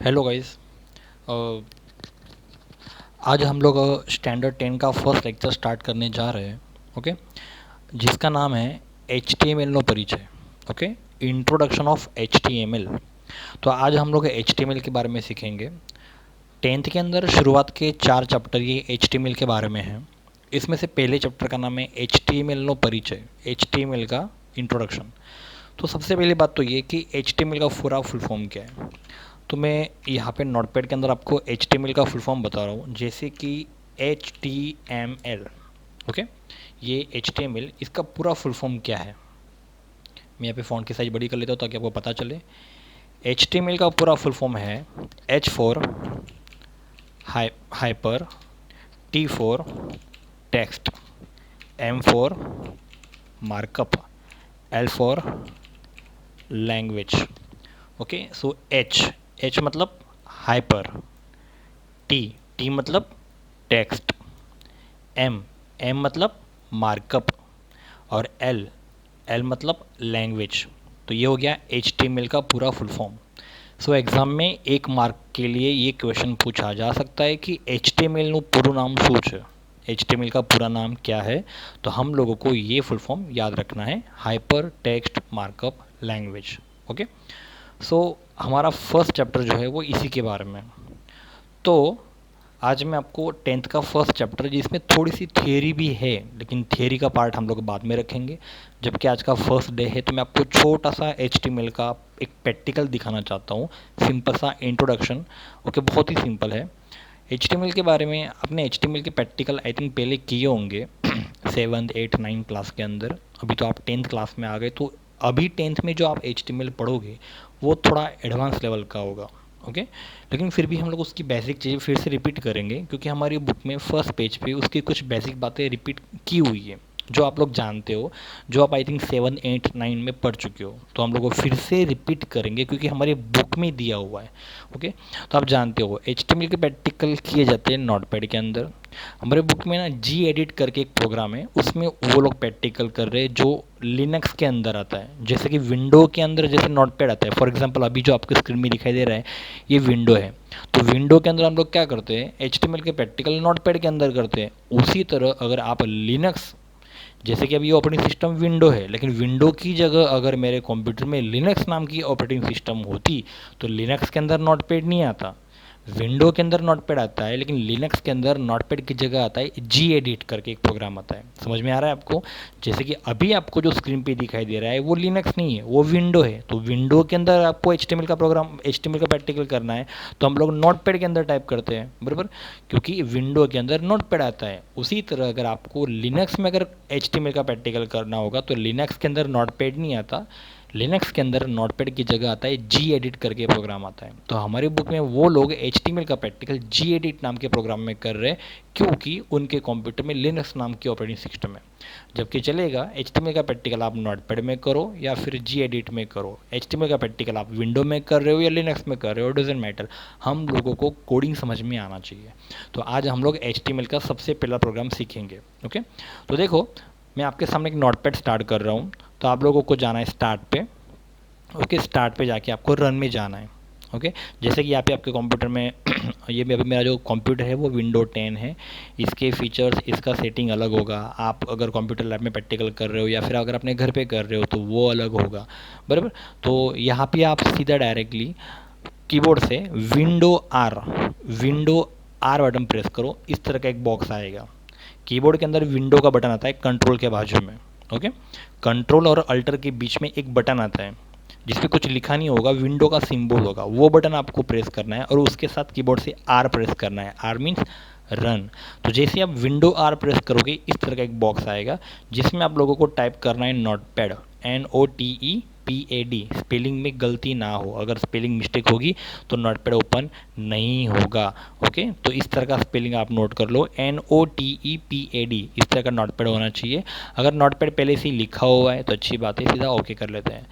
Hello guys. आज हम लोग स्टैंडर्ड 10 का फर्स्ट लेक्चर स्टार्ट करने जा रहे हैं। ओके, जिसका नाम है HTML नो परिचय। Okay, introduction of HTML। तो आज हम लोग HTML के बारे में सीखेंगे। 10th के अंदर शुरुआत के 4 चैप्टर ये HTML के बारे में हैं। इसमें से पहले चैप्टर का नाम है HTML नो परिचय, HTML का इंट्रोडक्शन। तो सबसे पहली बात तो ये कि HTML का पूरा फुल फॉर्म क्या है। तो मैं यहाँ पे नोटपैड के अंदर आपको HTML का फुल फॉर्म बता रहा हूँ, जैसे कि HTML। ओके, ये HTML इसका पूरा फुल फॉर्म क्या है। मैं यहाँ पे फ़ॉन्ट की साइज बड़ी कर लेता हूँ ताकि आपको पता चले। HTML का पूरा फुल फॉर्म है H for hyper, T for text, M for markup, L for language. Okay, so H मतलब हाइपर, टी मतलब टेक्स्ट, एम मतलब मार्कअप, और एल मतलब लैंग्वेज। तो ये हो गया HTML का पूरा फुल फॉर्म। सो एग्ज़ाम में 1 मार्क के लिए ये क्वेश्चन पूछा जा सकता है कि HTML નું પૂરું નામ શું છે। HTML का पूरा नाम क्या है। तो हम लोगों को ये फुल फॉर्म याद रखना है, hypertext markup language. Okay, so हमारा फर्स्ट चैप्टर जो है वो इसी के बारे में। तो आज मैं आपको 10th का फर्स्ट चैप्टर, जिसमें थोड़ी सी थियरी भी है, लेकिन थियरी का पार्ट हम लोग बाद में रखेंगे, जबकि आज का फर्स्ट डे है। तो मैं आपको छोटा सा HTML का एक प्रैक्टिकल दिखाना चाहता हूँ, सिंपल सा इंट्रोडक्शन। ओके, बहुत ही सिंपल है। HTML के बारे में आपने HTML के प्रैक्टिकल आई थिंक पहले किए होंगे 7th 8th 9th क्लास के अंदर। अभी तो आप 10th क्लास में आ गए, तो अभी 10th में जो आप HTML पढ़ोगे वो थोड़ा एडवांस लेवल का होगा। ओके, लेकिन फिर भी हम लोग उसकी बेसिक चीज़ें फिर से रिपीट करेंगे, क्योंकि हमारी बुक में फर्स्ट पेज पे उसकी कुछ बेसिक बातें रिपीट की हुई है, जो आप लोग जानते हो, जो आप आई थिंक 7 8 9 में पढ़ चुके हो। तो हम लोग वो फिर से रिपीट करेंगे, क्योंकि हमारी बुक में दिया हुआ है। ओके, तो आप जानते हो HTML के प्रैक्टिकल किए जाते हैं नोटपैड के अंदर। हमारे बुक में ना Gedit करके एक प्रोग्राम है, उसमें वो लोग प्रैक्टिकल कर रहे हैं जो लिनक्स के अंदर आता है। जैसे कि विंडो के अंदर जैसे नोटपैड आता है, फॉर एग्जांपल अभी जो आपकी स्क्रीन में दिखाई दे रहा है ये विंडो है। तो विंडो के अंदर हम लोग क्या करते हैं, HTML के प्रैक्टिकल नोटपैड के अंदर करते हैं। उसी तरह अगर आप लिनक्स, जैसे कि अभी ये ऑपरेटिंग सिस्टम विंडो है, लेकिन विंडो की जगह अगर मेरे कंप्यूटर में लिनक्स नाम की ऑपरेटिंग सिस्टम होती तो लिनक्स के अंदर नोटपैड नहीं आता, विंडो के अंदर नोटपैड आता है, लेकिन लिनक्स के अंदर नोटपैड की जगह आता है Gedit करके एक प्रोग्राम आता है। समझ में आ रहा है आपको। जैसे कि अभी आपको जो स्क्रीन पे दिखाई दे रहा है वो लिनक्स नहीं है, वो विंडो है। तो विंडो के अंदर आपको HTML का प्रोग्राम, HTML का प्रैक्टिकल करना है, तो हम लोग नोटपैड के अंदर टाइप करते हैं, बराबर, क्योंकि विंडो के अंदर नोटपैड आता है। उसी तरह अगर आपको लिनक्स में अगर HTML का प्रैक्टिकल करना होगा तो लिनक्स के अंदर नोटपैड नहीं आता, लिनक्स के अंदर नोटपैड की जगह आता है Gedit करके प्रोग्राम आता है। तो हमारी बुक में वो लोग HTML का प्रैक्टिकल Gedit नाम के प्रोग्राम में कर रहे हैं, क्योंकि उनके कंप्यूटर में लिनक्स नाम की ऑपरेटिंग सिस्टम है। जबकि चलेगा HTML का प्रैक्टिकल आप नोटपैड में करो या फिर Gedit में करो, HTML का प्रैक्टिकल आप विंडो में कर रहे हो या लिनक्स में कर रहे हो, डजेंट मैटर, हम लोगों को कोडिंग समझ में आना चाहिए। तो आज हम लोग HTML का सबसे पहला प्रोग्राम सीखेंगे। ओके, तो देखो मैं आपके सामने एक नोटपैड स्टार्ट कर रहा हूँ। तो आप लोगों को जाना है स्टार्ट पे। ओके, स्टार्ट पे जाके आपको रन में जाना है। ओके, जैसे कि यहाँ पे आपके कंप्यूटर में ये भी अभी मेरा जो कंप्यूटर है वो विंडो 10 है। इसके फीचर्स, इसका सेटिंग अलग होगा। आप अगर कंप्यूटर लैब में प्रैक्टिकल कर रहे हो या फिर अगर अपने घर पे कर रहे हो तो वो अलग होगा, बराबर। तो यहाँ पे आप सीधा डायरेक्टली कीबोर्ड से विंडो आर बटन प्रेस करो। इस तरह का एक बॉक्स आएगा। कीबोर्ड के अंदर विंडो का बटन आता है कंट्रोल के बाजू में। ओके, कंट्रोल और अल्टर के बीच में एक बटन आता है जिस पे कुछ लिखा नहीं होगा, विंडो का सिंबल होगा, वो बटन आपको प्रेस करना है और उसके साथ कीबोर्ड से आर प्रेस करना है। R means run. तो जैसे आप विंडो आर प्रेस करोगे इस तरह का एक बॉक्स आएगा, जिसमें आप लोगों को टाइप करना है नोटपैड, NOTEPAD। स्पेलिंग में गलती ना हो, अगर स्पेलिंग मिस्टेक होगी तो नोटपैड ओपन नहीं होगा। ओके, तो इस तरह का स्पेलिंग आप नोट कर लो, NOTEPAD, इस तरह का नोटपैड होना चाहिए। अगर नोटपैड पहले से ही लिखा हुआ है तो अच्छी बात है, सीधा ओके कर लेते हैं।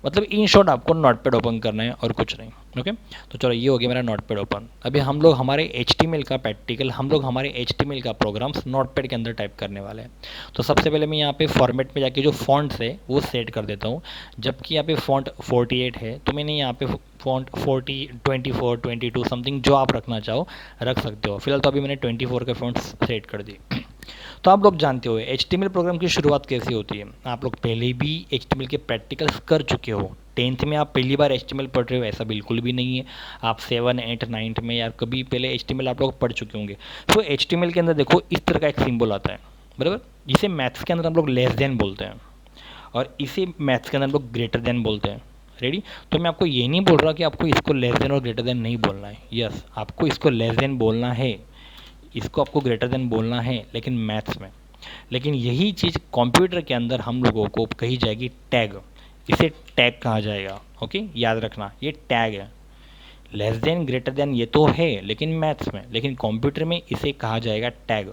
मतलब इन शॉर्ट आपको नोटपैड ओपन करना है और कुछ नहीं। ओके, तो चलो ये हो गया मेरा नोटपैड ओपन। अभी हम लोग हमारे HTML का प्रैक्टिकल, हम लोग हमारे HTML का प्रोग्राम्स नोटपैड के अंदर टाइप करने वाले हैं। तो सबसे पहले मैं यहाँ पे फॉर्मेट में जाके जो फॉन्ट्स है वो सेट कर देता हूँ। जबकि यहाँ पे फॉन्ट 48 है, तो मैंने यहाँ पे फॉन्ट 40, 24, 22 समथिंग जो आप रखना चाहो रख सकते हो। फिलहाल तो अभी मैंने 24 के फॉन्ट सेट कर दिए। तो आप लोग जानते हो HTML प्रोग्राम की शुरुआत कैसी होती है। आप लोग पहले भी HTML के प्रैक्टिकल्स कर चुके हो। 10th में आप पहली बार HTML पढ़ रहे हो ऐसा बिल्कुल भी नहीं है। आप 7, 8, 9 में या कभी पहले HTML आप लोग पढ़ चुके होंगे। तो HTML के अंदर देखो इस तरह का एक सिंबल आता है, बराबर, जिसे मैथ्स के अंदर हम लोग लेस देन बोलते हैं और इसे मैथ्स के अंदर हम लोग ग्रेटर देन बोलते हैं। रेडी? तो मैं आपको ये नहीं बोल रहा कि आपको इसको लेस देन और ग्रेटर देन नहीं बोलना है। यस, आपको इसको लेस देन बोलना है, इसको आपको ग्रेटर देन बोलना है, लेकिन मैथ्स में। लेकिन यही चीज़ कंप्यूटर के अंदर हम लोगों को कही जाएगी टैग। इसे टैग कहा जाएगा। ओके, याद रखना ये टैग है। लेस देन ग्रेटर देन ये तो है लेकिन मैथ्स में, लेकिन कंप्यूटर में इसे कहा जाएगा टैग।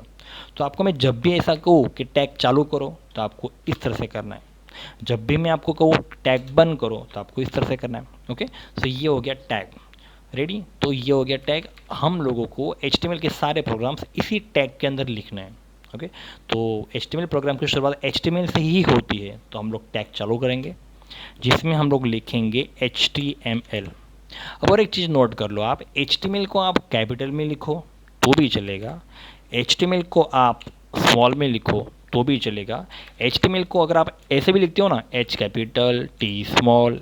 तो आपको मैं जब भी ऐसा कहूँ कि टैग चालू करो तो आपको इस तरह से करना है। जब भी मैं आपको कहूँ टैग बंद करो तो आपको इस तरह से करना है। ओके, सो ये हो गया टैग। रेडी? तो ये हो गया टैग। हम लोगों को HTML के सारे प्रोग्राम्स इसी टैग के अंदर लिखने हैं। ओके, तो HTML प्रोग्राम की शुरुआत HTML से ही होती है, तो हम लोग टैग चालू करेंगे जिसमें हम लोग लिखेंगे HTML। अब और एक चीज़ नोट कर लो, आप HTML को आप कैपिटल में लिखो तो भी चलेगा, HTML को आप स्मॉल में लिखो तो भी चलेगा। HTML को अगर आप ऐसे भी लिखते हो ना, H capital, T small,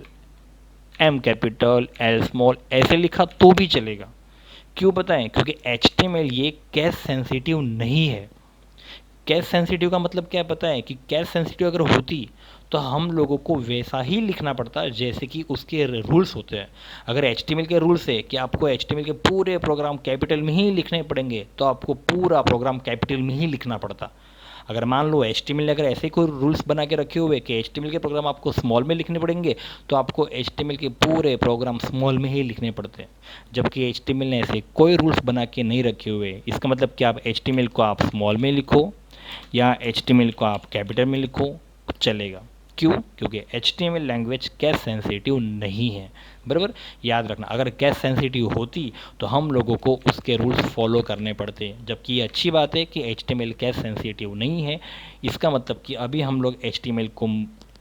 M capital, L small, ऐसे लिखा तो भी चलेगा। क्यों पता है? क्योंकि HTML ये केस सेंसिटिव नहीं है। केस सेंसिटिव का मतलब क्या है पता है? कि केस सेंसिटिव अगर होती तो हम लोगों को वैसा ही लिखना पड़ता जैसे कि उसके रूल्स होते हैं। अगर HTML के रूल्स है कि आपको HTML के पूरे प्रोग्राम कैपिटल में ही लिखने पड़ेंगे तो आपको पूरा प्रोग्राम कैपिटल में ही लिखना पड़ता। अगर मान लो HTML ने अगर ऐसे कोई रूल्स बना के रखे हुए कि HTML के प्रोग्राम आपको स्मॉल में लिखने पड़ेंगे तो आपको HTML के पूरे प्रोग्राम स्मॉल में ही लिखने पड़ते हैं। जबकि HTML ने ऐसे कोई रूल्स बना के नहीं रखे हुए। इसका मतलब कि आप HTML को आप स्मॉल में लिखो या HTML को आप कैपिटल में लिखो चलेगा। क्यों? क्योंकि HTML लैंग्वेज कैश सेंसिटिव नहीं है। बराबर, याद रखना, अगर कैश सेंसिटिव होती तो हम लोगों को उसके रूल्स फॉलो करने पड़ते। जबकि ये अच्छी बात है कि HTML कैश सेंसिटिव नहीं है। इसका मतलब कि अभी हम लोग HTML को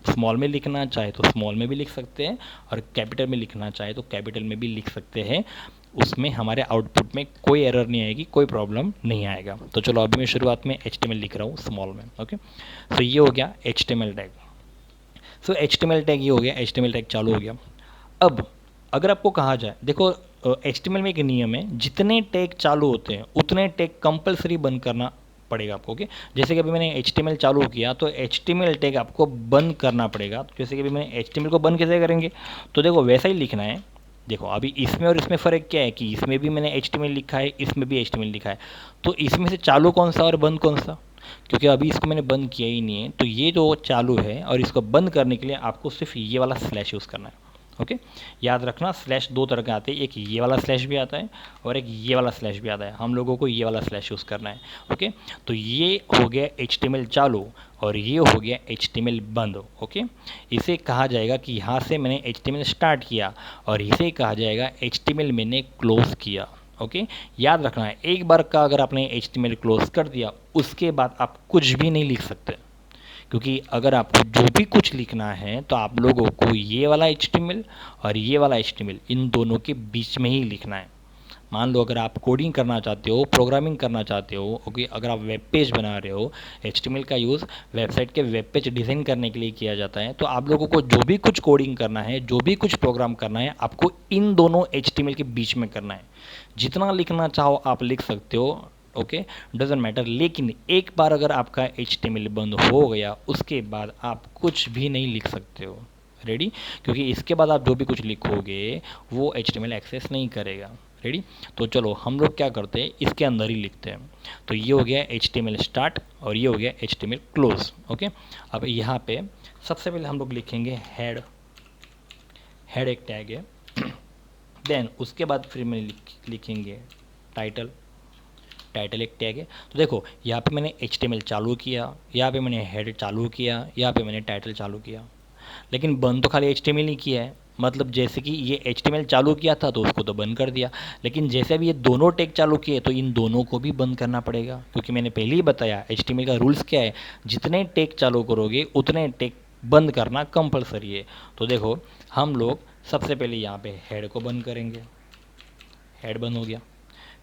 स्मॉल में लिखना चाहे तो स्मॉल में भी लिख सकते हैं और कैपिटल में लिखना चाहे तो कैपिटल में भी लिख सकते हैं। उसमें हमारे आउटपुट में कोई एरर नहीं आएगी, कोई प्रॉब्लम नहीं आएगा। तो चलो अभी मैं शुरुआत में HTML लिख रहा हूँ स्मॉल में। ओके, तो ये हो गया HTML टैग। सो HTML टैग ये हो गया, HTML टैग चालू हो गया। अब अगर आपको कहा जाए, देखो HTML में एक नियम है, जितने टैग चालू होते हैं उतने टैग कंपलसरी बंद करना पड़ेगा आपको। ओके, जैसे कि अभी मैंने HTML चालू किया तो HTML टैग आपको बंद करना पड़ेगा। तो जैसे कि अभी मैंने HTML को बंद कैसे करेंगे, तो देखो वैसा ही लिखना है। देखो अभी इसमें और इसमें फ़र्क क्या है कि इसमें भी मैंने HTML लिखा है, इसमें भी HTML लिखा है। तो इसमें से चालू कौन सा और बंद कौन सा? क्योंकि अभी इसको मैंने बंद किया ही नहीं है, तो ये जो चालू है और इसको बंद करने के लिए आपको सिर्फ ये वाला स्लैश यूज़ करना है। ओके, याद रखना स्लैश दो तरह के आते हैं, एक ये वाला स्लैश भी आता है और एक ये वाला स्लैश भी आता है। हम लोगों को ये वाला स्लैश यूज़ करना है। ओके, तो ये हो गया HTML चालू और ये हो गया HTML बंद। ओके, इसे कहा जाएगा कि यहाँ से मैंने HTML स्टार्ट किया और इसे कहा जाएगा HTML मैंने क्लोज किया। ओके, याद रखना है एक बार का अगर आपने HTML क्लोज कर दिया उसके बाद आप कुछ भी नहीं लिख सकते। क्योंकि अगर आपको जो भी कुछ लिखना है तो आप लोगों को ये वाला HTML और ये वाला HTML इन दोनों के बीच में ही लिखना है। मान लो अगर आप कोडिंग करना चाहते हो, प्रोग्रामिंग करना चाहते हो, ओके, अगर आप वेब पेज बना रहे हो, HTML का यूज़ वेबसाइट के वेब पेज डिज़ाइन करने के लिए किया जाता है। तो आप लोगों को जो भी कुछ कोडिंग करना है, जो भी कुछ प्रोग्राम करना है, आपको इन दोनों HTML के बीच में करना है। जितना लिखना चाहो आप लिख सकते हो। Okay, doesn't matter. लेकिन एक बार अगर आपका HTML बंद हो गया उसके बाद आप कुछ भी नहीं लिख सकते हो। रेडी? क्योंकि इसके बाद आप जो भी कुछ लिखोगे वो HTML एक्सेस नहीं करेगा। रेडी? तो चलो हम लोग क्या करते हैं, इसके अंदर ही लिखते हैं। तो ये हो गया HTML स्टार्ट और ये हो गया HTML क्लोज। ओके, अब यहाँ पे सबसे पहले हम लोग लिखेंगे हेड। हेड एक टैग है। देन उसके बाद फिर में लिखेंगे टाइटल। टाइटल एक टैग है। तो देखो यहाँ पे मैंने HTML चालू किया, यहाँ पे मैंने हेड चालू किया, यहाँ पे मैंने टाइटल चालू किया। लेकिन बंद तो खाली HTML ही किया है, मतलब जैसे कि ये HTML चालू किया था तो उसको तो बंद कर दिया, लेकिन जैसे अभी ये दोनों टैग चालू किए तो इन दोनों को भी बंद करना पड़ेगा, क्योंकि मैंने पहले ही बताया HTML का रूल्स क्या है, जितने टैग चालू करोगे उतने टैग बंद करना कंपलसरी है। तो देखो हम लोग सबसे पहले यहाँ पे हेड को बंद करेंगे, हेड बंद हो गया।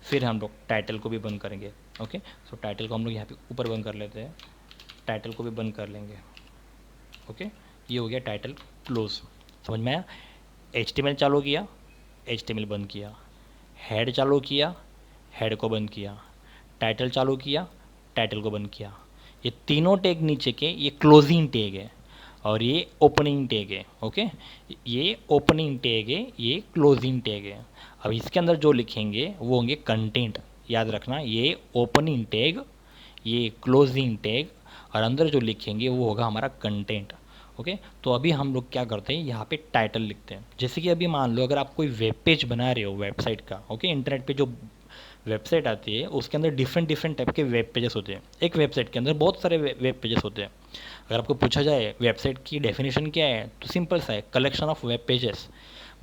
फिर हम लोग टाइटल को भी बंद करेंगे। ओके, सो टाइटल को हम लोग यहाँ पे ऊपर बंद कर लेते हैं, टाइटल को भी बंद कर लेंगे। ओके, ये हो गया टाइटल क्लोज। समझ में आया? HTML चालू किया, HTML बंद किया, हेड चालू किया, हेड को बंद किया, टाइटल चालू किया, टाइटल को बंद किया। ये तीनों टैग नीचे के ये क्लोजिंग टैग है और ये ओपनिंग टैग है। ओके, ये ओपनिंग टैग है, ये क्लोजिंग टैग है। अब इसके अंदर जो लिखेंगे वो होंगे कंटेंट। याद रखना, ये ओपनिंग टैग, ये क्लोजिंग टैग, और अंदर जो लिखेंगे वो होगा हमारा कंटेंट। ओके, तो अभी हम लोग क्या करते हैं, यहाँ पे टाइटल लिखते हैं। जैसे कि अभी मान लो अगर आप कोई वेब पेज बना रहे हो वेबसाइट का, ओके, इंटरनेट पे जो वेबसाइट आती है उसके अंदर डिफरेंट डिफरेंट टाइप के वेब पेजेस होते हैं। एक वेबसाइट के अंदर बहुत सारे वेब पेजेस होते हैं। अगर आपको पूछा जाए वेबसाइट की डेफिनेशन क्या है, तो सिंपल सा है, कलेक्शन ऑफ वेब पेजेस।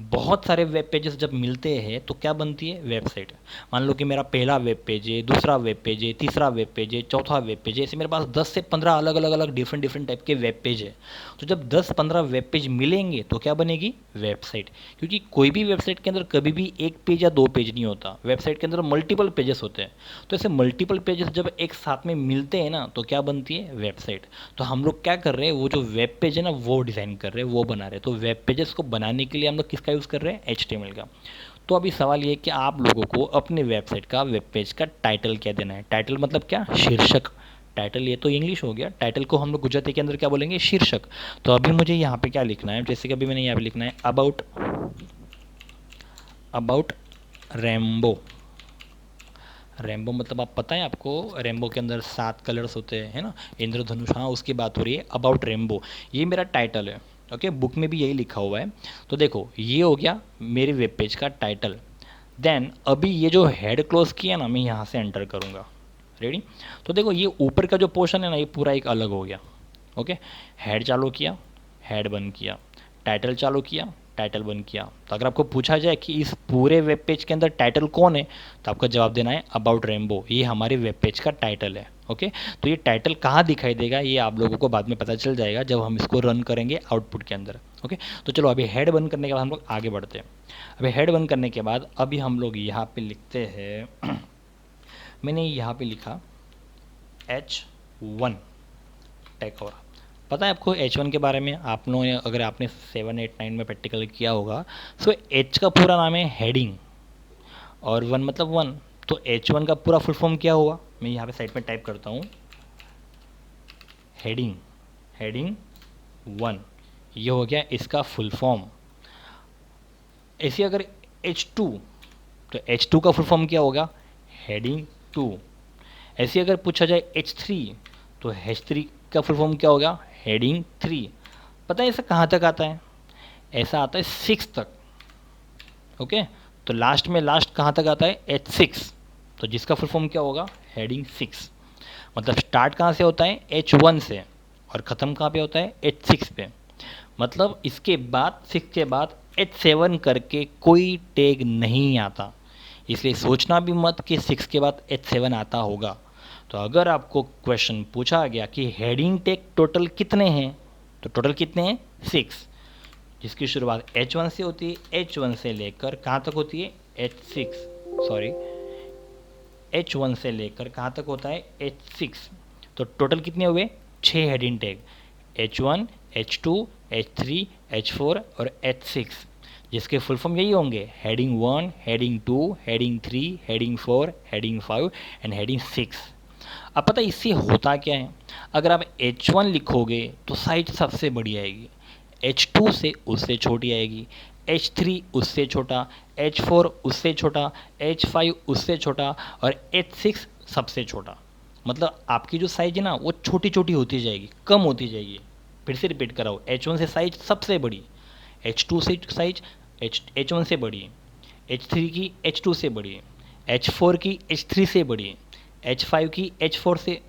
बहुत सारे वेब पेजेस जब मिलते हैं तो क्या बनती है, वेबसाइट। मान लो कि मेरा पहला वेब पेज है, दूसरा वेब पेज है, तीसरा वेब पेज है, चौथा वेब पेज है, ऐसे मेरे पास 10 से 15 अलग अलग अलग डिफरेंट डिफरेंट टाइप के वेब पेज है। तो जब 10-15 वेब पेज मिलेंगे तो क्या बनेगी, वेबसाइट। क्योंकि कोई भी वेबसाइट के अंदर कभी भी एक पेज या दो पेज नहीं होता, वेबसाइट के अंदर मल्टीपल पेजेस होते हैं। तो ऐसे मल्टीपल पेजेस जब एक साथ में मिलते हैं ना तो क्या बनती है, वेबसाइट। तो हम लोग क्या कर रहे हैं, वो जो वेब पेज है ना वो डिज़ाइन कर रहे हैं, वो बना रहे हैं। तो वेब पेजेस को बनाने के लिए हम लोग किसका यूज़ कर रहे हैं, HTML का। तो अभी सवाल ये है कि आप लोगों को अपने वेबसाइट का, वेब पेज का टाइटल क्या देना है। टाइटल मतलब क्या, शीर्षक। टाइटल ये तो इंग्लिश हो गया, टाइटल को हम लोग गुजराती के अंदर क्या बोलेंगे, शीर्षक। तो अभी मुझे यहाँ पे क्या लिखना है, जैसे कि अभी मैंने यहाँ पे लिखना है अबाउट, अबाउट रेम्बो। रेम्बो मतलब आप पता है आपको, रेम्बो के अंदर 7 कलर्स होते हैं, है ना, इंद्रधनुष। हाँ, उसकी बात हो रही है, अबाउट रेम्बो। ये मेरा टाइटल है। ओके, बुक में भी यही लिखा हुआ है। तो देखो ये हो गया मेरे वेब पेज का टाइटल। देन अभी ये जो हेड क्लोज किया ना, मैं यहाँ से एंटर करूँगा। रेडी? तो देखो ये ऊपर का जो पोर्शन है ना, ये पूरा एक अलग हो गया। ओके, हेड चालू किया, हेड बंद किया, टाइटल चालू किया, टाइटल बंद किया। तो अगर आपको पूछा जाए कि इस पूरे वेब पेज के अंदर टाइटल कौन है, तो आपका जवाब देना है अबाउट रेम्बो। ये हमारे वेब पेज का टाइटल है। ओके, तो ये टाइटल कहाँ दिखाई देगा ये आप लोगों को बाद में पता चल जाएगा जब हम इसको रन करेंगे आउटपुट के अंदर। ओके, तो चलो अभी हेड बंद करने के बाद हम लोग आगे बढ़ते हैं। अभी हेड बंद करने के बाद अभी हम लोग यहाँ पे लिखते हैं मैंने यहाँ पे लिखा H1 टैग। और पता है आपको H1 के बारे में, आप लोगों ने अगर आपने 7, 8, 9 में प्रैक्टिकल किया होगा, सो H का पूरा नाम है हेडिंग और 1 मतलब 1। तो H1 का पूरा फुल फॉर्म क्या हुआ, मैं यहाँ पे साइड में टाइप करता हूँ, हेडिंग, हेडिंग 1, ये हो गया इसका फुल फॉर्म। ऐसे अगर H2, तो H2 का फुल फॉर्म क्या होगा, हेडिंग 2। ऐसे अगर पूछा जाए H3, तो H3 का फुल फॉर्म क्या होगा, हेडिंग 3। पता है ऐसा कहाँ तक आता है, ऐसा आता है 6 तक। ओके, तो लास्ट में लास्ट कहाँ तक आता है, H6, तो जिसका फुल फॉर्म क्या होगा, हेडिंग 6। मतलब स्टार्ट कहाँ से होता है, H1 से, और ख़त्म कहाँ पे होता है, H6 पे। मतलब इसके बाद 6 के बाद H7 करके कोई टैग नहीं आता, इसलिए सोचना भी मत कि 6 के बाद H7 आता होगा। तो अगर आपको क्वेश्चन पूछा गया कि हेडिंग टैग टोटल कितने हैं, तो टोटल कितने हैं, 6, जिसकी शुरुआत H1 से होती है, H1 से लेकर कहाँ तक होती है, H6, सॉरी, H1 से लेकर कहाँ तक होता है, H6। तो टोटल कितने हुए, 6 heading tag, H1, H2, H3, H4 और H6, जिसके फुल फॉर्म यही होंगे, heading 1, heading 2, heading 3, heading 4, heading 5 and heading 6। अब पता है इससे होता क्या है, अगर आप H1 लिखोगे तो साइज सबसे बड़ी आएगी, H2 से उससे छोटी आएगी, H3 उससे छोटा, H4 उससे छोटा, H5 उससे छोटा और H6 सबसे छोटा। मतलब आपकी जो साइज है ना वो छोटी छोटी होती जाएगी, कम होती जाएगी। फिर से रिपीट कराओ, H1 से साइज सबसे बड़ी, H2 से साइज H1 से बड़ी, H3 की H2 से बड़ी, H4 की H3 से बड़ी, H5 की H4 से,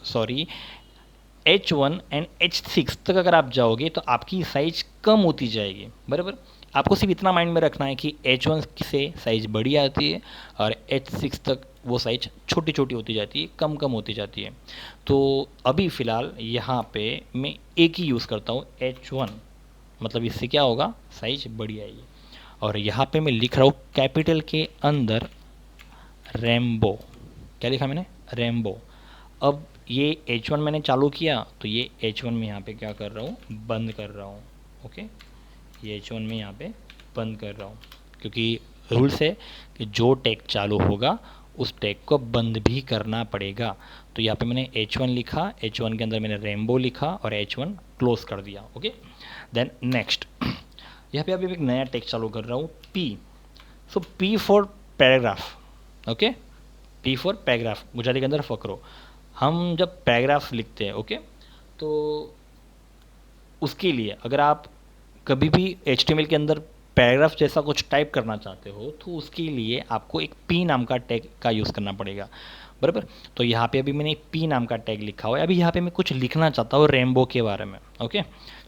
सॉरी, H1 एंड H6 तक अगर आप जाओगे तो आपकी साइज कम होती जाएगी, बराबर। आपको सिर्फ इतना माइंड में रखना है कि H1 से साइज बड़ी आती है और H6 तक वो साइज छोटी छोटी होती जाती है, कम कम होती जाती है। तो अभी फ़िलहाल यहाँ पे मैं एक ही यूज़ करता हूँ H1, मतलब इससे क्या होगा, साइज बड़ी आएगी। और यहाँ पे मैं लिख रहा हूँ कैपिटल के अंदर रेम्बो। क्या लिखा मैंने, रेम्बो। अब ये H1 मैंने चालू किया तो ये H1 में यहाँ पे क्या कर रहा हूँ, बंद कर रहा हूँ। ओके, ये H1 में यहाँ पे बंद कर रहा हूँ, क्योंकि रूल्स है कि जो टैग चालू होगा उस टैग को बंद भी करना पड़ेगा। तो यहाँ पे मैंने H1 लिखा, H1 के अंदर मैंने रेम्बो लिखा और H1 क्लोज कर दिया। ओके, देन नेक्स्ट यहाँ पे अभी एक नया टैग चालू कर रहा हूँ, P। So P for paragraph. Okay, P for paragraph, Gujarati के अंदर फकरो। हम जब पैराग्राफ लिखते हैं, ओके, तो उसके लिए अगर आप कभी भी HTML के अंदर पैराग्राफ जैसा कुछ टाइप करना चाहते हो तो उसके लिए आपको एक P नाम का टैग का यूज़ करना पड़ेगा, बराबर। तो यहाँ पे अभी मैंने P नाम का टैग लिखा हुआ है। अभी यहाँ पे मैं कुछ लिखना चाहता हूँ रेम्बो के बारे में। ओके,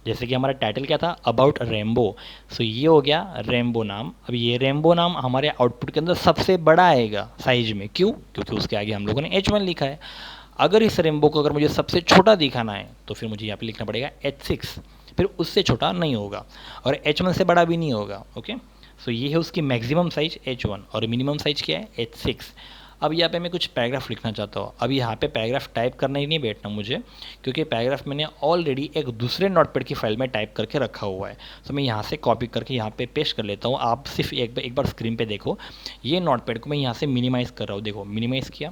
जैसे कि हमारा टाइटल क्या था, अबाउट रेम्बो। सो ये हो गया रेम्बो नाम। अब ये रेम्बो नाम हमारे आउटपुट के अंदर सबसे बड़ा आएगा साइज में। क्यों? क्योंकि उसके आगे हम लोगों ने H1 लिखा है। अगर इस रेम्बो को अगर मुझे सबसे छोटा दिखाना है तो फिर मुझे यहाँ पे लिखना पड़ेगा H6, फिर उससे छोटा नहीं होगा और H1 से बड़ा भी नहीं होगा। ओके, सो ये है उसकी मैक्सिमम साइज H1 और मिनिमम साइज क्या है, H6। अब यहाँ पे मैं कुछ पैराग्राफ लिखना चाहता हूँ। अब यहाँ पे पैराग्राफ टाइप करना ही नहीं बैठना मुझे, क्योंकि पैराग्राफ मैंने ऑलरेडी एक दूसरे नोटपैड की फाइल में टाइप करके रखा हुआ है। तो मैं यहाँ से कॉपी करके यहाँ पे पेस्ट कर लेता हूँ। आप सिर्फ एक बार स्क्रीन पे देखो, ये नोटपैड को मैं यहाँ से मिनिमाइज़ कर रहा हूँ। देखो मिनिमाइज़ किया।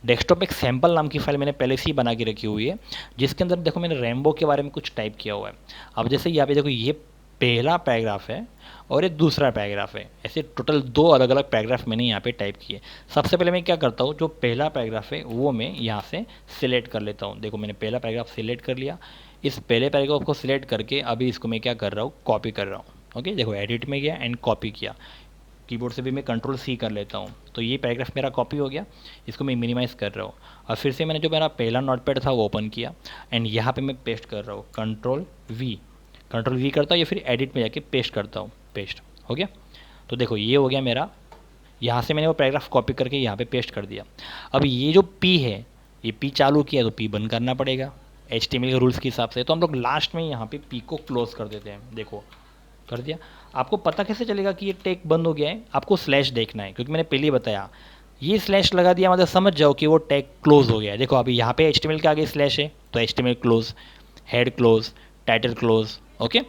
डेस्कटॉप एक सैम्पल नाम की फाइल मैंने पहले से ही बना के रखी हुई है, जिसके अंदर देखो मैंने रेम्बो के बारे में कुछ टाइप किया हुआ है। अब जैसे यहाँ पे देखो, ये पहला पैराग्राफ है और एक दूसरा पैराग्राफ है। ऐसे टोटल 2 अलग अलग पैराग्राफ मैंने यहाँ पे टाइप किए। सबसे पहले मैं क्या करता हूँ, जो पहला पैराग्राफ है वो मैं यहाँ से सिलेक्ट कर लेता हूँ। देखो मैंने पहला पैराग्राफ सिलेक्ट कर लिया। इस पहले पैराग्राफ को सिलेक्ट करके अभी इसको मैं क्या कर रहा हूँ, कॉपी कर रहा हूँ। ओके, देखो एडिट में गया एंड कॉपी किया। कीबोर्ड से भी मैं Ctrl+C कर लेता हूँ। तो ये पैराग्राफ मेरा कॉपी हो गया। इसको मैं मिनिमाइज़ कर रहा हूँ और फिर से मैंने जो मेरा पहला नोटपैड था वो ओपन किया एंड यहाँ पे मैं पेस्ट कर रहा हूँ। Ctrl+V करता हूँ या फिर एडिट में जाके पेस्ट करता हूँ। पेस्ट हो गया। तो देखो ये हो गया मेरा, यहाँ से मैंने वो पैराग्राफ कॉपी करके यहाँ पे पेस्ट कर दिया। अब ये जो P है, ये P चालू किया तो P बंद करना पड़ेगा HTML के रूल्स के हिसाब से। तो हम लोग लास्ट में यहाँ पे P को क्लोज कर देते हैं। देखो कर दिया। आपको पता कैसे चलेगा कि ये टैग बंद हो गया है? आपको स्लैश देखना है, क्योंकि मैंने पहले ही बताया, ये स्लैश लगा दिया मतलब समझ जाओ कि वो टैग क्लोज हो गया है। देखो अभी यहाँ पे HTML के आगे स्लैश है तो HTML close, head close, title close, okay,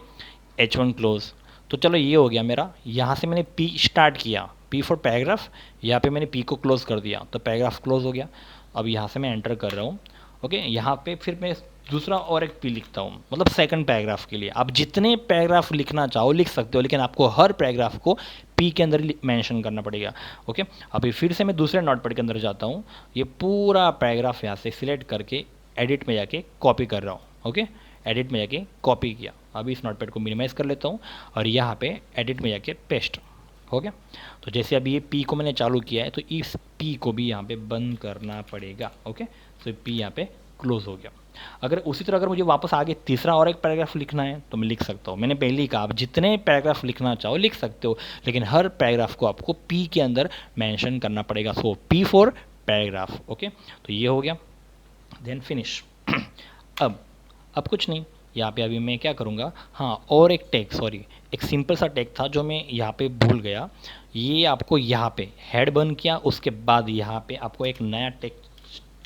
H1 close. तो चलो ये हो गया मेरा। यहाँ से मैंने P स्टार्ट किया, P फॉर पैराग्राफ, यहाँ पे मैंने P को क्लोज कर दिया तो पैराग्राफ क्लोज हो गया। अब यहाँ से मैं एंटर कर रहा हूँ। ओके, यहाँ पे फिर मैं दूसरा और एक P लिखता हूँ, मतलब सेकंड पैराग्राफ के लिए। आप जितने पैराग्राफ लिखना चाहो लिख सकते हो, लेकिन आपको हर पैराग्राफ को P के अंदर मेंशन करना पड़ेगा। ओके, अभी फिर से मैं दूसरे नोटपैड के अंदर जाता हूँ। ये पूरा पैराग्राफ यहाँ से सिलेक्ट करके एडिट में जाके कॉपी कर रहा हूँ। ओके, एडिट में जाके कॉपी किया। अभी इस नोटपैड को मिनिमाइज़ कर लेता हूँ और यहाँ पे एडिट में जाके पेस्ट हो गया। तो जैसे अभी ये P को मैंने चालू किया है तो इस P को भी यहाँ पे बंद करना पड़ेगा। ओके, तो P यहाँ पे क्लोज हो गया। अगर उसी तरह अगर मुझे वापस आगे तीसरा और एक पैराग्राफ लिखना है तो मैं लिख सकता हूँ। मैंने पहले ही कहा, आप जितने पैराग्राफ लिखना चाहो लिख सकते हो, लेकिन हर पैराग्राफ को आपको P के अंदर मेंशन करना पड़ेगा। सो P फॉर पैराग्राफ। ओके, तो ये हो गया, देन फिनिश। अब कुछ नहीं, यहाँ पे अभी मैं क्या करूँगा, हाँ और एक टैग, सॉरी एक सिंपल सा टैग था जो मैं यहाँ पे भूल गया। ये आपको यहाँ पे हेड बन किया, उसके बाद यहाँ पे आपको एक नया टैग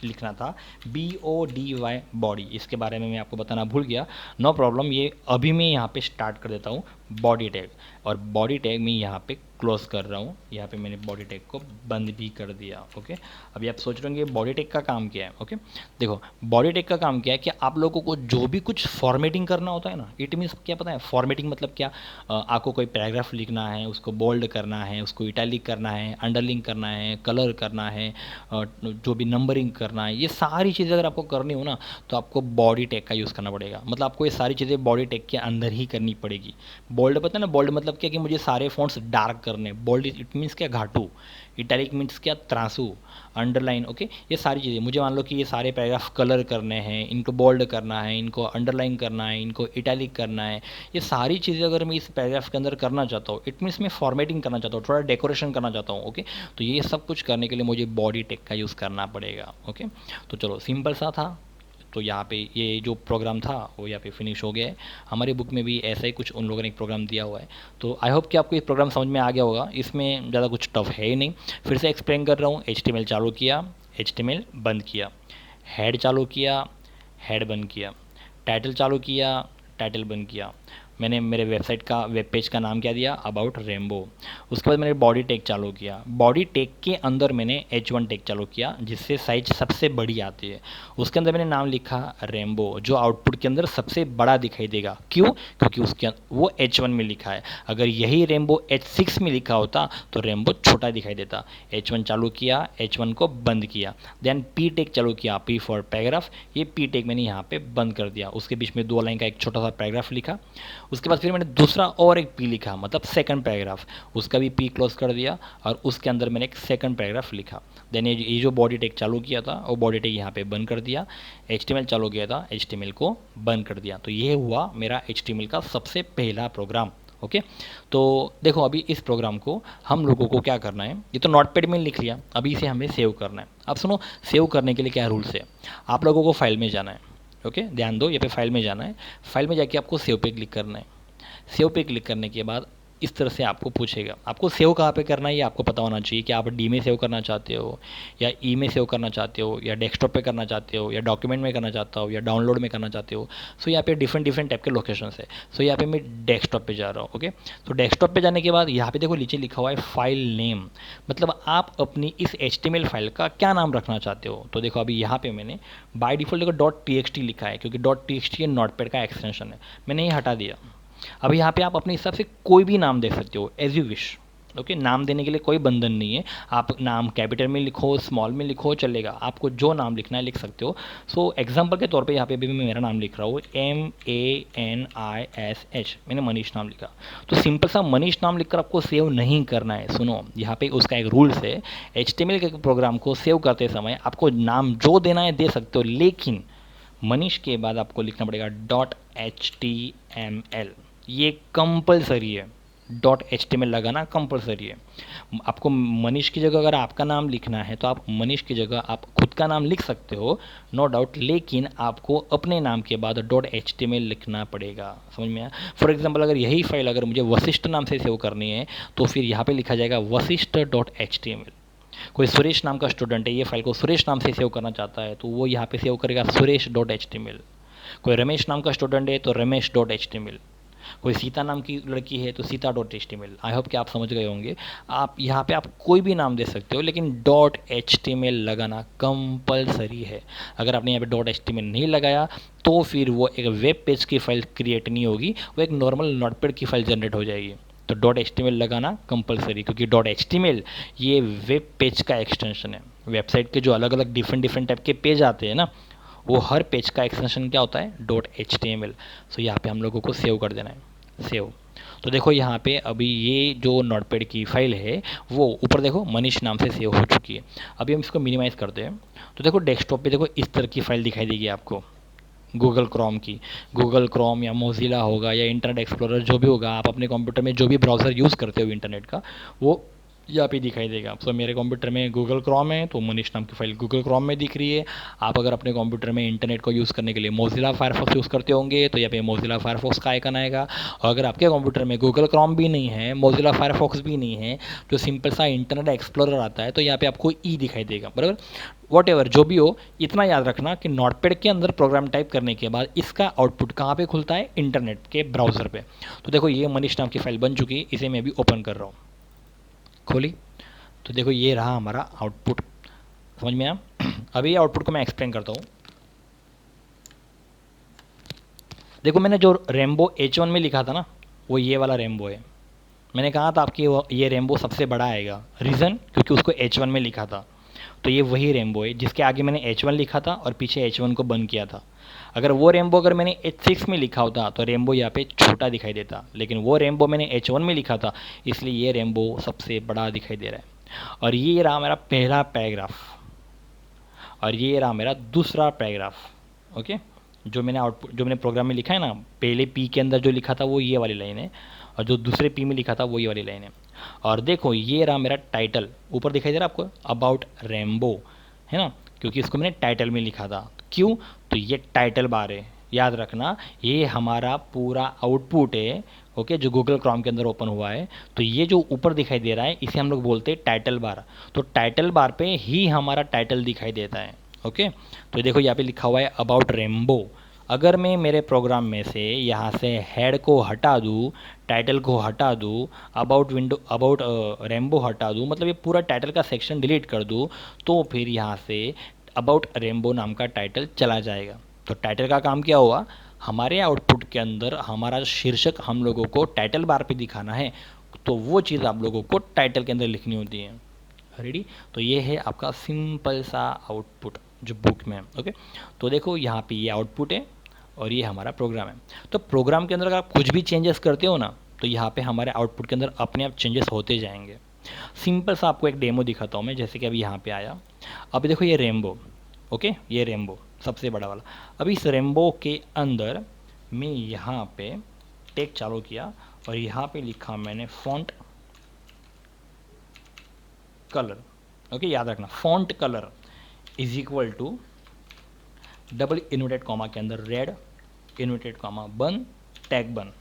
लिखना था, BODY बॉडी। इसके बारे में मैं आपको बताना भूल गया, नो प्रॉब्लम। ये अभी मैं यहाँ पे स्टार्ट कर देता हूँ बॉडी टैग, और बॉडी टैग मैं यहाँ पे क्लोज कर रहा हूँ। यहाँ पे मैंने बॉडी टैग को बंद भी कर दिया। ओके, अभी आप सोच रहे होंगे बॉडी टैग का काम क्या है। ओके, देखो बॉडी टैग का काम क्या है कि आप लोगों को जो भी कुछ फॉर्मेटिंग करना होता है ना, इट मीन्स क्या पता है फॉर्मेटिंग मतलब क्या, आपको कोई पैराग्राफ लिखना है, उसको बोल्ड करना है, उसको इटैलिक करना है, अंडरलिंक करना है, कलर करना है, जो भी नंबरिंग करना है, ये सारी चीज़ें अगर आपको करनी हो ना तो आपको बॉडी टैग का यूज़ करना पड़ेगा। मतलब आपको ये सारी चीज़ें बॉडी टैग के अंदर ही करनी पड़ेगी। बोल्ड पता है ना, बोल्ड मतलब क्या कि मुझे सारे फ़ॉन्ट्स डार्क करने, बोल्ड इट मीन्स क्या घाटू, इटैलिक मीन्स क्या त्रासू, अंडरलाइन, ओके, ये सारी चीज़ें मुझे मान लो कि ये सारे पैराग्राफ कलर करने हैं, इनको बोल्ड करना है, इनको अंडरलाइन करना है, इनको इटैलिक करना है, ये सारी चीज़ें अगर मैं इस पैराग्राफ के अंदर करना चाहता हूँ, इट मीन्स मैं फॉर्मेटिंग करना चाहता हूँ, थोड़ा डेकोरेशन करना चाहता हूँ, ओके, तो ये सब कुछ करने के लिए मुझे बॉडी टेक का यूज़ करना पड़ेगा, ओके। तो चलो सिंपल सा था। तो यहाँ पे ये जो प्रोग्राम था वो यहाँ पे फिनिश हो गया है। हमारी बुक में भी ऐसा ही कुछ उन लोगों ने एक प्रोग्राम दिया हुआ है। तो आई होप कि आपको ये प्रोग्राम समझ में आ गया होगा, इसमें ज़्यादा कुछ टफ है ही नहीं। फिर से एक्सप्लेन कर रहा हूँ। HTML चालू किया, HTML बंद किया, हेड चालू किया, हेड बंद किया, टाइटल चालू किया, टाइटल बंद किया। मैंने मेरे वेबसाइट का वेब पेज का नाम क्या दिया, अबाउट रेनबो। उसके बाद मैंने बॉडी टैग चालू किया, बॉडी टैग के अंदर मैंने H1 टैग चालू किया जिससे साइज सबसे बड़ी आती है। उसके अंदर मैंने नाम लिखा रेनबो, जो आउटपुट के अंदर सबसे बड़ा दिखाई देगा। क्यों? क्योंकि उसके वो H1 में लिखा है। अगर यही रेनबो H6 में लिखा होता तो रेनबो छोटा दिखाई देता। H1 चालू किया, H1 को बंद किया, देन P टैग चालू किया, P फॉर पैराग्राफ। ये P टैग मैंने यहाँ पे बंद कर दिया। उसके बीच में 2 लाइन का एक छोटा सा पैराग्राफ लिखा। उसके बाद फिर मैंने दूसरा और एक पी लिखा, मतलब सेकंड पैराग्राफ, उसका भी पी क्लोज कर दिया और उसके अंदर मैंने एक सेकंड पैराग्राफ लिखा। देन ये जो बॉडी टैग चालू किया था वो बॉडी टैग यहाँ पे बंद कर दिया। HTML चालू किया था, HTML को बंद कर दिया। तो ये हुआ मेरा HTML का सबसे पहला प्रोग्राम, ओके। तो देखो अभी इस प्रोग्राम को हम लोगों को क्या करना है, ये तो नोटपैड में लिख लिया, अभी इसे हमें सेव करना है। अब सुनो, सेव करने के लिए क्या रूल्स है, आप लोगों को फाइल में जाना है, ओके, ध्यान दो, ये पे फाइल में जाना है। फाइल में जाके आपको सेव पे क्लिक करना है। सेव पे क्लिक करने के बाद इस तरह से आपको पूछेगा, आपको सेव कहाँ पे करना है ये आपको पता होना चाहिए कि आप डी में सेव करना चाहते हो या ई में सेव करना चाहते हो या डेस्कटॉप पे करना चाहते हो या डॉक्यूमेंट में करना चाहता हो या डाउनलोड में करना चाहते हो। सो यहाँ पे डिफरेंट टाइप के लोकेशन है। सो यहाँ पे मैं डेस्कटॉप पे जा रहा हूँ, ओके। तो डेस्कटॉप पे जाने के बाद यहाँ पे देखो नीचे लिखा हुआ है फाइल नेम, मतलब आप अपनी इस HTML फाइल का क्या नाम रखना चाहते हो। तो देखो अभी यहाँ पे मैंने बाय डिफॉल्ट देखो .txt लिखा है क्योंकि .txt ये नोटपैड का एक्सटेंशन है, मैंने ये हटा दिया। अब यहाँ पे आप अपने हिसाब से कोई भी नाम दे सकते हो एज यू विश, ओके। नाम देने के लिए कोई बंधन नहीं है, आप नाम कैपिटल में लिखो, स्मॉल में लिखो, चलेगा, आपको जो नाम लिखना है लिख सकते हो। सो एग्जांपल के तौर पे यहाँ पे भी मैं मेरा नाम लिख रहा हूँ, MANISH, मैंने मनीष नाम लिखा। तो सिंपल सा मनीष नाम लिखकर आपको सेव नहीं करना है। सुनो, यहाँ पे उसका एक रूल्स है, HTML के प्रोग्राम को सेव करते समय आपको नाम जो देना है दे सकते हो, लेकिन मनीष के बाद आपको लिखना पड़ेगा .html, ये कंपलसरी है। .html लगाना कंपलसरी है। आपको मनीष की जगह अगर आपका नाम लिखना है तो आप मनीष की जगह आप खुद का नाम लिख सकते हो, नो डाउट, लेकिन आपको अपने नाम के बाद .html लिखना पड़ेगा। समझ में आया? फॉर एग्जांपल अगर यही फाइल अगर मुझे वशिष्ठ नाम से सेव करनी है तो फिर यहाँ पे लिखा जाएगा वशिष्ठ .html। कोई सुरेश नाम का स्टूडेंट है, ये फाइल को सुरेश नाम से सेव करना चाहता है तो वो यहाँ पे सेव करेगा सुरेश .html। कोई रमेश नाम का स्टूडेंट है तो रमेश .html। कोई सीता नाम की लड़की है तो सीता .html। आई होप कि आप समझ गए होंगे। आप यहाँ पे आप कोई भी नाम दे सकते हो, लेकिन .html लगाना कंपलसरी है। अगर आपने यहाँ पे .html नहीं लगाया तो फिर वो एक वेब पेज की फाइल क्रिएट नहीं होगी, वो एक नॉर्मल नोटपैड की फाइल जनरेट हो जाएगी। तो .html लगाना कंपलसरी, क्योंकि .html ये वेब पेज का एक्सटेंशन है। वेबसाइट के जो अलग अलग डिफरेंट टाइप के पेज आते हैं ना, वो हर पेज का एक्सटेंशन क्या होता है, .html। सो यहाँ पे हम लोगों को सेव कर देना है, सेव। तो देखो यहाँ पे अभी ये जो नोटपैड की फाइल है वो ऊपर देखो मनीष नाम से सेव हो चुकी है। अभी हम इसको मिनिमाइज़ करते हैं तो देखो डेस्कटॉप पे देखो इस तरह की फाइल दिखाई देगी आपको, गूगल क्रोम की। गूगल क्रोम या मोजिला होगा या इंटरनेट एक्सप्लोरर जो भी होगा, आप अपने कंप्यूटर में जो भी ब्राउज़र यूज़ करते हो इंटरनेट का, वो यहाँ पे दिखाई देगा। तो मेरे कंप्यूटर में गूगल क्रोम है तो मनीष नाम की फाइल गूगल क्रोम में दिख रही है। आप अगर अपने कंप्यूटर में इंटरनेट को यूज़ करने के लिए मोजिला फायरफॉक्स यूज़ करते होंगे तो यहाँ पे मोजिला फायरफॉक्स का आइकन आएगा। और अगर आपके कंप्यूटर में गूगल क्रोम भी नहीं है, मोजिला फायरफॉक्स भी नहीं है, जो सिंपल सा इंटरनेट एक्सप्लोरर आता है, तो यहाँ पे आपको ई दिखाई देगा, बराबर। वॉट एवर जो भी हो, इतना याद रखना कि नोटपैड के अंदर प्रोग्राम टाइप करने के बाद इसका आउटपुट कहाँ पे खुलता है, इंटरनेट के ब्राउज़र पे। तो देखो ये मनीष नाम की फाइल बन चुकी है, इसे मैं अभी ओपन कर रहा हूँ, खोली। तो देखो ये रहा हमारा आउटपुट, समझ में आया? अभी आउटपुट को मैं एक्सप्लेन करता हूँ। देखो मैंने जो रेनबो H1 में लिखा था ना, वो ये वाला रेनबो है। मैंने कहा था आपकी ये रेनबो सबसे बड़ा आएगा, रीज़न क्योंकि उसको H1 में लिखा था। तो ये वही रेम्बो है जिसके आगे मैंने H1 लिखा था और पीछे H1 को बंद किया था। अगर वो रेम्बो अगर मैंने H6 में लिखा होता तो रेम्बो यहाँ पे छोटा दिखाई देता, लेकिन वो रेम्बो मैंने H1 में लिखा था, इसलिए ये रेम्बो सबसे बड़ा दिखाई दे रहा है। और ये रहा मेरा पहला पैराग्राफ और ये रहा मेरा दूसरा पैराग्राफ। ओके, जो मैंने प्रोग्राम में लिखा है ना, पहले पी के अंदर जो लिखा था वो ये वाली लाइन है और जो दूसरे पी में लिखा था वो ये वाली लाइन है। और देखो ये रहा मेरा टाइटल, ऊपर दिखाई दे रहा है आपको, अबाउट रेम्बो, है ना, क्योंकि इसको मैंने टाइटल में लिखा था। क्यों? तो ये टाइटल बार है, याद रखना, ये हमारा पूरा आउटपुट है। ओके, जो गूगल क्रोम के अंदर ओपन हुआ है, तो ये जो ऊपर दिखाई दे रहा है इसे हम लोग बोलते हैं टाइटल बार। तो टाइटल बार पे ही हमारा टाइटल दिखाई देता है। ओके, तो देखो यहाँ पे लिखा हुआ है अबाउट रेम्बो। अगर मैं मेरे प्रोग्राम में से यहाँ से हेड को हटा दूँ, टाइटल को हटा दूँ, अबाउट रेम्बो हटा दूँ, मतलब ये पूरा टाइटल का सेक्शन डिलीट कर दूँ, तो फिर यहाँ से अबाउट रेम्बो नाम का टाइटल चला जाएगा। तो टाइटल का काम क्या हुआ, हमारे आउटपुट के अंदर हमारा शीर्षक हम लोगों को टाइटल बार पे दिखाना है, तो वो चीज़ आप लोगों को टाइटल के अंदर लिखनी होती है। रेडी? तो ये है आपका सिंपल सा आउटपुट जो बुक में है। ओके, तो देखो यहाँ पे ये आउटपुट है और ये हमारा प्रोग्राम है। तो प्रोग्राम के अंदर अगर आप कुछ भी चेंजेस करते हो ना, तो यहाँ पे हमारे आउटपुट के अंदर अपने आप चेंजेस होते जाएंगे। सिंपल सा आपको एक डेमो दिखाता हूँ मैं, जैसे कि अभी यहाँ पे आया, अभी देखो ये रेम्बो। ओके, ये रेम्बो सबसे बड़ा वाला। अभी इस रेम्बो के अंदर मैं यहाँ पे टेक चालू किया और यहाँ पे लिखा मैंने फॉन्ट कलर। ओके, याद रखना, font colour is equal to double inverted comma के अंदर रेड, इन्वर्टेड कॉमा बन, टैग बन।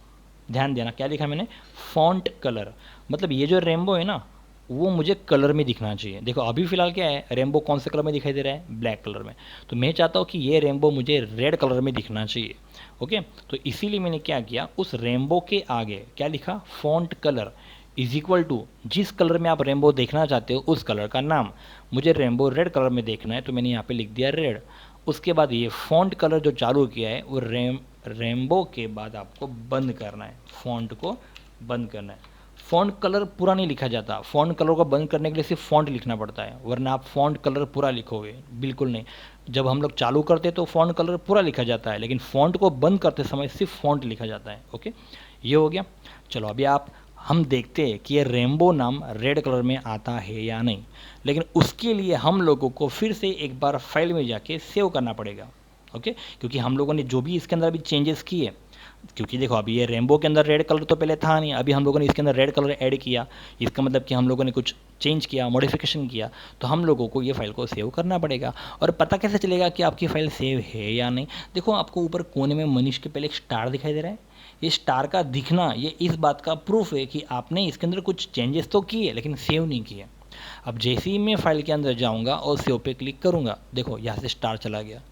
ध्यान देना क्या लिखा मैंने, फॉन्ट कलर, मतलब ये जो रेम्बो है ना वो मुझे कलर में दिखना चाहिए। देखो अभी फिलहाल क्या है, रेम्बो कौन से कलर में दिखाई दे रहा है, ब्लैक कलर में। तो मैं चाहता हूँ कि ये रेम्बो मुझे रेड कलर में दिखना चाहिए। ओके, तो इसीलिए मैंने क्या किया, उस रेम्बो के आगे क्या लिखा, font colour is equal to जिस कलर में आप रेम्बो देखना चाहते हो उस कलर का नाम। मुझे रेम्बो रेड कलर में देखना है तो मैंने यहाँ पे लिख दिया रेड। उसके बाद ये फॉन्ट कलर जो चालू किया है वो रेम्बो के बाद आपको बंद करना है, फॉन्ट को बंद करना है। फॉन्ट कलर पूरा नहीं लिखा जाता, फॉन्ट कलर को बंद करने के लिए सिर्फ फॉन्ट लिखना पड़ता है, वरना आप फॉन्ट कलर पूरा लिखोगे बिल्कुल नहीं। जब हम लोग चालू करते तो फॉन्ट कलर पूरा लिखा जाता है, लेकिन फॉन्ट को बंद करते समय सिर्फ फॉन्ट लिखा जाता है। ओके, ये हो गया। चलो अभी हम देखते हैं कि ये रेम्बो नाम रेड कलर में आता है या नहीं, लेकिन उसके लिए हम लोगों को फिर से एक बार फाइल में जाके सेव करना पड़ेगा। ओके, क्योंकि हम लोगों ने जो भी इसके अंदर अभी चेंजेस किए, क्योंकि देखो अभी ये रेम्बो के अंदर रेड कलर तो पहले था नहीं, अभी हम लोगों ने इसके अंदर रेड कलर ऐड किया, इसका मतलब कि हम लोगों ने कुछ चेंज किया, मॉडिफिकेशन किया, तो हम लोगों को ये फाइल को सेव करना पड़ेगा। और पता कैसे चलेगा कि आपकी फ़ाइल सेव है या नहीं? देखो आपको ऊपर कोने में मनीष के पहले एक स्टार दिखाई दे रहा है। ये स्टार का दिखना ये इस बात का प्रूफ है कि आपने इसके अंदर कुछ चेंजेस तो किए लेकिन सेव नहीं किए। अब जैसे ही मैं फाइल के अंदर जाऊँगा और सेव पे क्लिक करूँगा, देखो यहाँ से स्टार चला गया,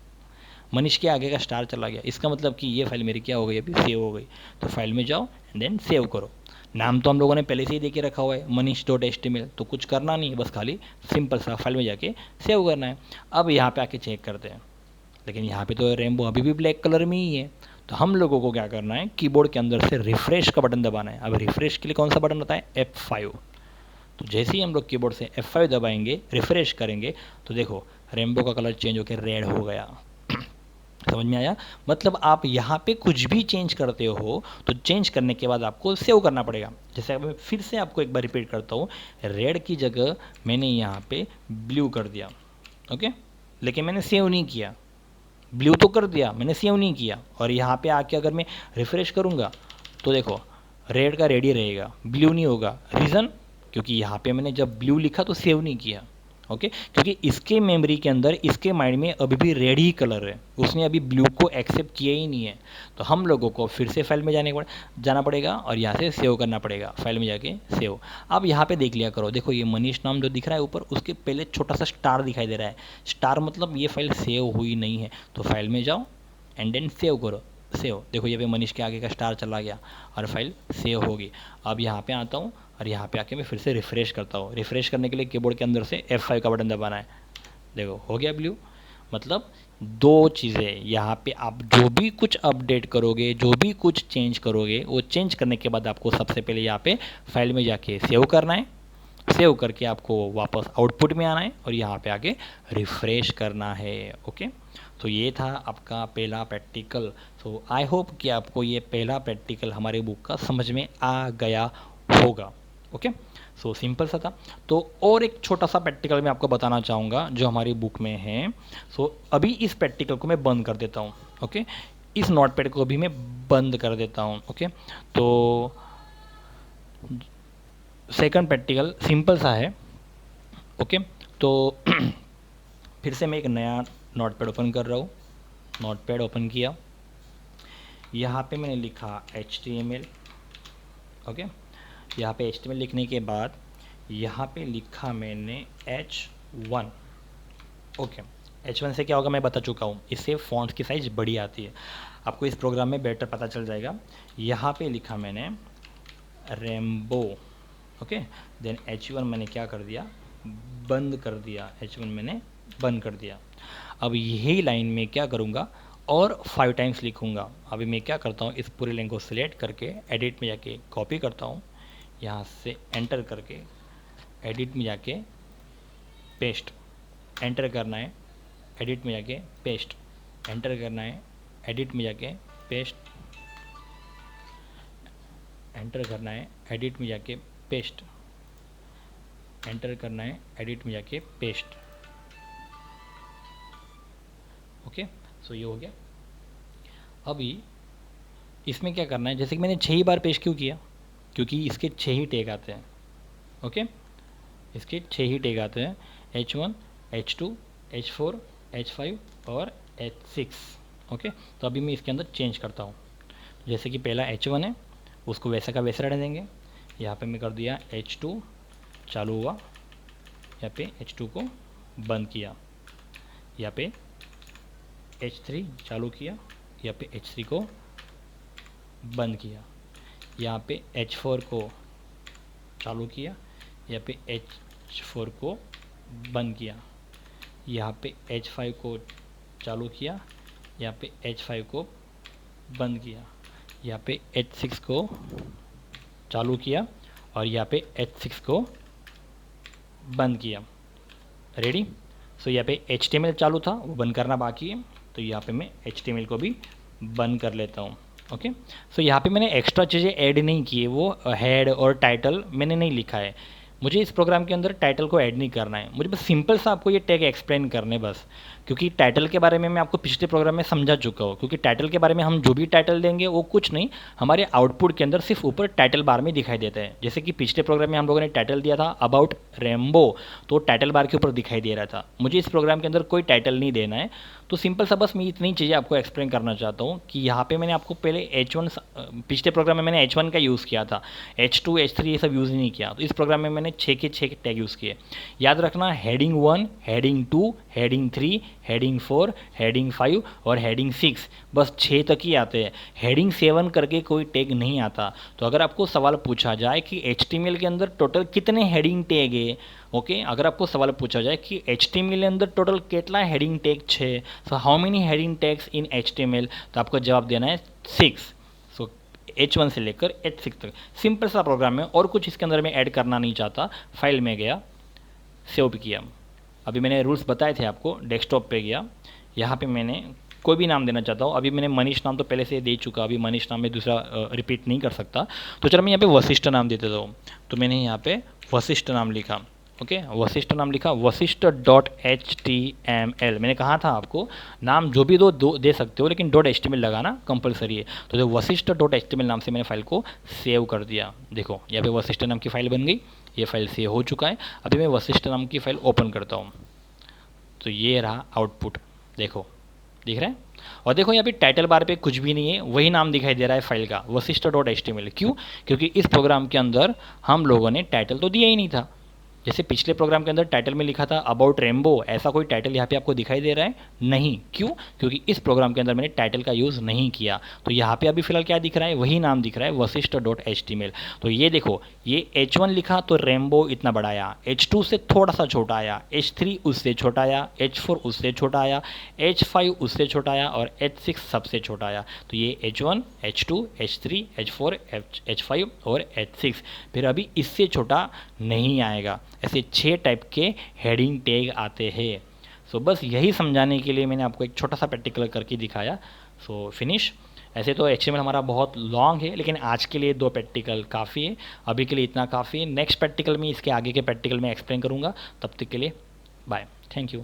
मनीष के आगे का स्टार चला गया, इसका मतलब कि ये फाइल मेरी क्या हो गई, अभी सेव हो गई। तो फाइल में जाओ एंड देन सेव करो। नाम तो हम लोगों ने पहले से ही दे के रखा हुआ है manish.html, तो कुछ करना नहीं, बस खाली सिंपल सा फाइल में जाके सेव करना है। अब यहाँ पे आके चेक करते हैं, लेकिन यहाँ पे तो रेम्बो अभी भी ब्लैक कलर में ही है। तो हम लोगों को क्या करना है, कीबोर्ड के अंदर से रिफ्रेश का बटन दबाना है। अब रिफ्रेश के लिए कौन सा बटन होता है, F5। तो जैसे ही हम लोग कीबोर्ड से F5 दबाएंगे, रिफ्रेश करेंगे, तो देखो रेम्बो का कलर चेंज होकर रेड हो गया। समझ में आया? मतलब आप यहाँ पे कुछ भी चेंज करते हो तो चेंज करने के बाद आपको सेव करना पड़ेगा। जैसे मैं फिर से आपको एक बार रिपीट करता हूँ, रेड की जगह मैंने यहाँ पे ब्लू कर दिया। ओके, लेकिन मैंने सेव नहीं किया। ब्लू तो कर दिया, मैंने सेव नहीं किया। और यहाँ पे आके अगर मैं रिफ्रेश करूँगा तो देखो रेड का रेड ही रहेगा, ब्लू नहीं होगा। रीज़न, क्योंकि यहाँ पे मैंने जब ब्लू लिखा तो सेव नहीं किया। ओके, क्योंकि इसके मेमोरी के अंदर, इसके माइंड में अभी भी रेड ही कलर है, उसने अभी ब्लू को एक्सेप्ट किया ही नहीं है। तो हम लोगों को फिर से फाइल में जाना पड़ेगा और यहाँ से सेव करना पड़ेगा, फाइल में जाके सेव। अब यहाँ पे देख लिया करो, देखो ये मनीष नाम जो दिख रहा है ऊपर, उसके पहले छोटा सा स्टार दिखाई दे रहा है। स्टार मतलब ये फाइल सेव हुई नहीं है। तो फाइल में जाओ एंड देन सेव करो, सेव। देखो ये पे मनीष के आगे का स्टार चला गया और फाइल सेव होगी। अब यहाँ पे आता हूँ और यहाँ पे आके मैं फिर से रिफ़्रेश करता हूँ। रिफ़्रेश करने के लिए कीबोर्ड के अंदर से F5 का बटन दबाना है। देखो हो गया ब्लू। मतलब दो चीज़ें, यहाँ पे आप जो भी कुछ अपडेट करोगे, जो भी कुछ चेंज करोगे, वो चेंज करने के बाद आपको सबसे पहले यहाँ पे फाइल में जाके सेव करना है। सेव करके आपको वापस आउटपुट में आना है और यहाँ पे आके रिफ्रेश करना है। ओके, तो ये था आपका पहला प्रैक्टिकल। सो आई होप कि आपको ये पहला प्रैक्टिकल हमारे बुक का समझ में आ गया होगा। ओके, सो सिंपल सा था। तो और एक छोटा सा प्रैक्टिकल मैं आपको बताना चाहूँगा जो हमारी बुक में है। सो अभी इस प्रैक्टिकल को मैं बंद कर देता हूँ। ओके, इस नोटपैड को भी मैं बंद कर देता हूँ। ओके, तो सेकंड प्रैक्टिकल सिंपल सा है। ओके, तो फिर से मैं एक नया नोटपैड ओपन कर रहा हूँ। नोटपैड ओपन किया, यहाँ पे मैंने लिखा HTML। ओके, यहाँ पे HTML लिखने के बाद यहाँ पे लिखा मैंने H1। ओके, H1 से क्या होगा मैं बता चुका हूँ, इससे फॉन्ट की साइज़ बड़ी आती है, आपको इस प्रोग्राम में बेटर पता चल जाएगा। यहाँ पे लिखा मैंने रेम्बो। ओके, देन H1 मैंने क्या कर दिया, बंद कर दिया। H1 मैंने बंद कर दिया। अब यही लाइन में क्या करूँगा और 5 टाइम्स लिखूँगा। अभी मैं क्या करता हूँ, इस पूरे लाइन को सिलेक्ट करके एडिट में जाके कॉपी करता हूँ, यहाँ से एंटर करके एडिट में जाके पेस्ट, एंटर करना है, एडिट में जाके पेस्ट, एंटर करना है, एडिट में जाके पेस्ट, एंटर करना है, एडिट में जाके पेस्ट, एंटर करना है, एडिट में जाके पेस्ट। ओके, सो ये हो गया। अभी इसमें क्या करना है, जैसे कि मैंने 6 बार पेस्ट क्यों किया, क्योंकि इसके 6 ही टैग आते हैं। ओके, इसके 6 ही टैग आते हैं, H1, H2, H4, H5 और H6। ओके, तो अभी मैं इसके अंदर चेंज करता हूँ। जैसे कि पहला H1 है, उसको वैसा का वैसा रहने देंगे। यहाँ पे मैं कर दिया H2 चालू हुआ, यहाँ पे H2 को बंद किया, यहाँ पे H3 चालू किया, यहाँ पे H3 को बंद किया, यहाँ पे H4 को चालू किया, यहाँ पे H4 को बंद किया, यहाँ पे H5 को चालू किया, यहाँ पे H5 को बंद किया, यहाँ पे H6 को चालू किया और यहाँ पे H6 को बंद किया। रेडी। सो यहाँ पे HTML चालू था, वो बंद करना बाकी है, तो यहाँ पे मैं HTML को भी बंद कर लेता हूँ। ओके, सो यहाँ पे मैंने एक्स्ट्रा चीज़ें ऐड नहीं की है, वो हेड और टाइटल मैंने नहीं लिखा है। मुझे इस प्रोग्राम के अंदर टाइटल को ऐड नहीं करना है, मुझे बस सिंपल सा आपको ये टैग एक्सप्लेन करने बस, क्योंकि टाइटल के बारे में मैं आपको पिछले प्रोग्राम में समझा चुका हूँ। क्योंकि टाइटल के बारे में हम जो भी टाइटल देंगे वो कुछ नहीं, हमारे आउटपुट के अंदर सिर्फ ऊपर टाइटल बार में दिखाई देता है। जैसे कि पिछले प्रोग्राम में हम लोगों ने टाइटल दिया था अबाउट रेम्बो, तो टाइटल बार के ऊपर दिखाई दे रहा था। मुझे इस प्रोग्राम के अंदर कोई टाइटल नहीं देना है, तो सिंपल सा बस मैं इतनी चीज़ें आपको एक्सप्लेन करना चाहता हूँ कि यहाँ पे मैंने आपको पहले H1, पिछले प्रोग्राम में मैंने H1 का यूज़ किया था, H2, H3 ये सब यूज़ नहीं किया। तो इस प्रोग्राम में मैंने 6 के 6 टैग यूज़ किए। याद रखना, heading 1, heading 2, heading 3, heading 4, heading 5 और हेडिंग 6, बस 6 तक ही आते हैं। हेडिंग 7 करके कोई टैग नहीं आता। तो अगर आपको सवाल पूछा जाए कि HTML के अंदर टोटल कितने हेडिंग टैग है, ओके, अगर आपको सवाल पूछा जाए कि HTML के अंदर टोटल कितना हेडिंग टैग है, so how many heading tags in HTML, तो आपको जवाब देना है 6। सो H1 से लेकर H6 तक सिंपल सा प्रोग्राम है, और कुछ इसके अंदर मैं ऐड करना नहीं चाहता। फाइल में गया, सेव भी किया। अभी मैंने रूल्स बताए थे आपको, डेस्कटॉप पे गया, यहाँ पे मैंने कोई भी नाम देना चाहता हूँ। अभी मैंने मनीष नाम तो पहले से दे चुका, अभी मनीष नाम में दूसरा रिपीट नहीं कर सकता, तो चलो मैं यहाँ पे वशिष्ठ नाम दे देता हूँ। तो मैंने यहाँ पे वशिष्ठ नाम लिखा। ओके, वशिष्ठ नाम लिखा, वशिष्ठ.html। मैंने कहा था आपको नाम जो भी दो दे सकते हो, लेकिन .html लगाना कंपलसरी है। तो जो वशिष्ठ.html नाम से मैंने फाइल को सेव कर दिया। देखो यहाँ पे वशिष्ठ नाम की फ़ाइल बन गई, ये फाइल सेव हो चुका है। अभी मैं वशिष्ठ नाम की फ़ाइल ओपन करता हूँ, तो ये रहा आउटपुट, देखो दिख रहा है। और देखो यहाँ पे टाइटल बार पे कुछ भी नहीं है, वही नाम दिखाई दे रहा है फाइल का, वशिष्ठ.html। क्यों? क्योंकि इस प्रोग्राम के अंदर हम लोगों ने टाइटल तो दिया ही नहीं था। जैसे पिछले प्रोग्राम के अंदर टाइटल में लिखा था अबाउट रेनबो, ऐसा कोई टाइटल यहाँ पे आपको दिखाई दे रहा है? नहीं। क्यों? क्योंकि इस प्रोग्राम के अंदर मैंने टाइटल का यूज़ नहीं किया। तो यहाँ पे अभी फिलहाल क्या दिख रहा है? वही नाम दिख रहा है, वशिष्ठ.html। तो ये देखो, ये H1 लिखा तो रेनबो इतना बड़ा आया, H2 से थोड़ा सा छोटा आया, H3 उससे छोटा आया, H4 उससे छोटा आया, H5 उससे छोटा आया और H6 सबसे छोटा आया। तो ये H1, H2, H3, H4, H5 और H6। फिर अभी इससे छोटा नहीं आएगा। ऐसे 6 टाइप के हेडिंग टैग आते हैं। सो बस यही समझाने के लिए मैंने आपको एक छोटा सा प्रैक्टिकल करके दिखाया। सो फिनिश। ऐसे तो HTML हमारा बहुत लॉन्ग है, लेकिन आज के लिए 2 प्रैक्टिकल काफ़ी है। अभी के लिए इतना काफ़ी है। नेक्स्ट प्रैक्टिकल में, इसके आगे के प्रैक्टिकल में एक्सप्लेन करूँगा। तब तक के लिए बाय, थैंक यू।